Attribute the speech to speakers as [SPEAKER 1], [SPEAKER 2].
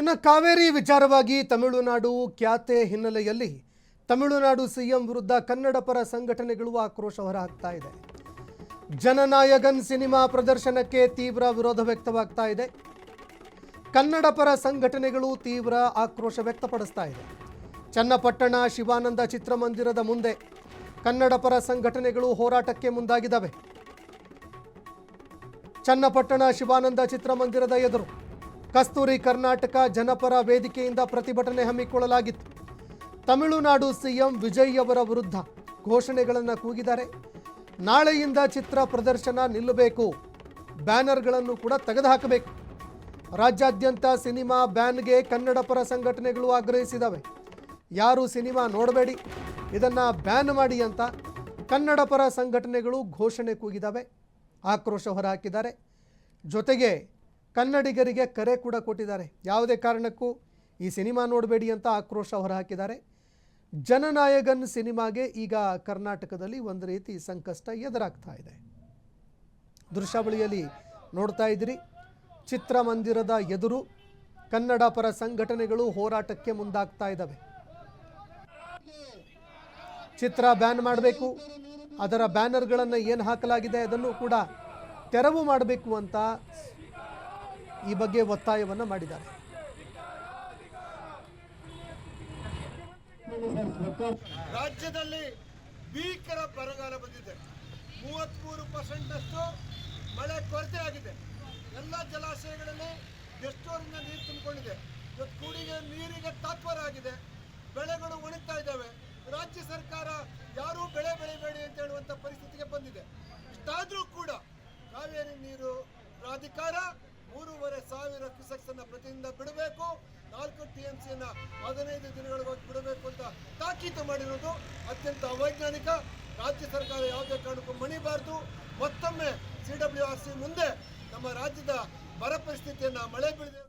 [SPEAKER 1] ಇನ್ನು ಕಾವೇರಿ ವಿಚಾರವಾಗಿ ತಮಿಳುನಾಡು ಖ್ಯಾತೆ ಹಿನ್ನೆಲೆಯಲ್ಲಿ ತಮಿಳುನಾಡು ಸಿಎಂ ವಿರುದ್ಧ ಕನ್ನಡ ಪರ ಸಂಘಟನೆಗಳು ಆಕ್ರೋಶ ಹೊರಹಾಕ್ತಾ ಇದೆ. ಜನನಾಯಕನ್ ಸಿನಿಮಾ ಪ್ರದರ್ಶನಕ್ಕೆ ತೀವ್ರ ವಿರೋಧ ವ್ಯಕ್ತವಾಗ್ತಾ ಇದೆ. ಕನ್ನಡ ಪರ ಸಂಘಟನೆಗಳು ತೀವ್ರ ಆಕ್ರೋಶ ವ್ಯಕ್ತಪಡಿಸ್ತಾ ಇದೆ. ಚನ್ನಪಟ್ಟಣ ಶಿವಾನಂದ ಚಿತ್ರಮಂದಿರದ ಮುಂದೆ ಕನ್ನಡ ಪರ ಸಂಘಟನೆಗಳು ಹೋರಾಟಕ್ಕೆ ಮುಂದಾಗಿದ್ದಾವೆ. ಚನ್ನಪಟ್ಟಣ ಶಿವಾನಂದ ಚಿತ್ರಮಂದಿರದ ಎದುರು ಕಸ್ತೂರಿ ಕರ್ನಾಟಕ ಜನಪರ ವೇದಿಕೆಯಿಂದ ಪ್ರತಿಭಟನೆ ಹಮ್ಮಿಕೊಳ್ಳಲಾಗಿತ್ತು. ತಮಿಳುನಾಡು ಸಿಎಂ ವಿಜಯ್ ಅವರ ವಿರುದ್ಧ ಘೋಷಣೆಗಳನ್ನು ಕೂಗಿದ್ದಾರೆ. ನಾಳೆಯಿಂದ ಚಿತ್ರ ಪ್ರದರ್ಶನ ನಿಲ್ಲಬೇಕು, ಬ್ಯಾನರ್ಗಳನ್ನು ಕೂಡ ತೆಗೆದುಹಾಕಬೇಕು. ರಾಜ್ಯಾದ್ಯಂತ ಸಿನಿಮಾ ಬ್ಯಾನ್ಗೆ ಕನ್ನಡ ಪರ ಸಂಘಟನೆಗಳು ಆಗ್ರಹಿಸಿದವೆ. ಯಾರು ಸಿನಿಮಾ ನೋಡಬೇಡಿ, ಇದನ್ನು ಬ್ಯಾನ್ ಮಾಡಿ ಅಂತ ಕನ್ನಡ ಪರ ಸಂಘಟನೆಗಳು ಘೋಷಣೆ ಕೂಗಿದ್ದಾವೆ, ಆಕ್ರೋಶ ಹೊರಹಾಕಿದ್ದಾರೆ. ಜೊತೆಗೆ ಕನ್ನಡಿಗರಿಗೆ ಕರೆ ಕೂಡ ಕೊಟ್ಟಿದ್ದಾರೆ. ಯಾವುದೇ ಕಾರಣಕ್ಕೂ ಈ ಸಿನಿಮಾ ನೋಡಬೇಡಿ ಅಂತ ಆಕ್ರೋಶ ಹೊರಹಾಕಿದ್ದಾರೆ. ಜನನಾಯಕನ್ ಸಿನಿಮಾಗೆ ಈಗ ಕರ್ನಾಟಕದಲ್ಲಿ ಒಂದು ರೀತಿ ಸಂಕಷ್ಟ ಎದುರಾಗ್ತಾ ಇದೆ. ದೃಶ್ಯಾವಳಿಯಲ್ಲಿ ನೋಡ್ತಾ ಇದ್ದೀರಿ, ಚಿತ್ರಮಂದಿರದ ಎದುರು ಕನ್ನಡ ಪರ ಸಂಘಟನೆಗಳು ಹೋರಾಟಕ್ಕೆ ಮುಂದಾಗ್ತಾ ಇದ್ದಾವೆ. ಚಿತ್ರ ಬ್ಯಾನ್ ಮಾಡಬೇಕು, ಅದರ ಬ್ಯಾನರ್ಗಳನ್ನು ಏನು ಹಾಕಲಾಗಿದೆ ಅದನ್ನು ಕೂಡ ತೆರವು ಮಾಡಬೇಕು ಅಂತ ಈ ಬಗ್ಗೆ ಒತ್ತಾಯವನ್ನು ಮಾಡಿದ್ದಾರೆ.
[SPEAKER 2] ರಾಜ್ಯದಲ್ಲಿ ಭೀಕರ ಬರಗಾಲ ಬಂದಿದೆ. 33% ಮಳೆ ಕೊರತೆ ಆಗಿದೆ. ಎಲ್ಲ ಜಲಾಶಯಗಳಲ್ಲಿ ಎಷ್ಟೋರಿಂದ ನೀರು ತುಂಬಿಕೊಂಡಿದೆ. ಇವತ್ತು ಕುಡಿಗೆ ನೀರಿಗೆ ತಾತ್ಪರ ಆಗಿದೆ. ಬೆಳೆಗಳು ಒಣಗ್ತಾ ಇದ್ದಾವೆ. ರಾಜ್ಯ ಸರ್ಕಾರ ಯಾರೂ ಬೆಳೆ ಬೆಳಿಬೇಡಿ ಅಂತ ಹೇಳುವಂಥ ಪರಿಸ್ಥಿತಿಗೆ ಬಂದಿದೆ. ಇಷ್ಟಾದರೂ ಕೂಡ ಕಾವೇರಿ ನೀರು ಪ್ರಾಧಿಕಾರ 3,500 ಕ್ಯೂಸೆಕ್ಸ್ ಅನ್ನು ಪ್ರತಿದಿನ ಬಿಡಬೇಕು, 4 TMCಯನ್ನು 15 ದಿನಗಳವರೆಗೆ ಬಿಡಬೇಕು ಅಂತ ತಾಕೀತು ಮಾಡಿರೋದು ಅತ್ಯಂತ ಅವೈಜ್ಞಾನಿಕ. ರಾಜ್ಯ ಸರ್ಕಾರ ಯಾವುದೇ ಕಾರಣಕ್ಕೂ ಮಣಿಬಾರದು. ಮತ್ತೊಮ್ಮೆ CWRC ಮುಂದೆ ನಮ್ಮ ರಾಜ್ಯದ ಬರ ಪರಿಸ್ಥಿತಿಯನ್ನು ಮಳೆ ಬೀಳಿದೆ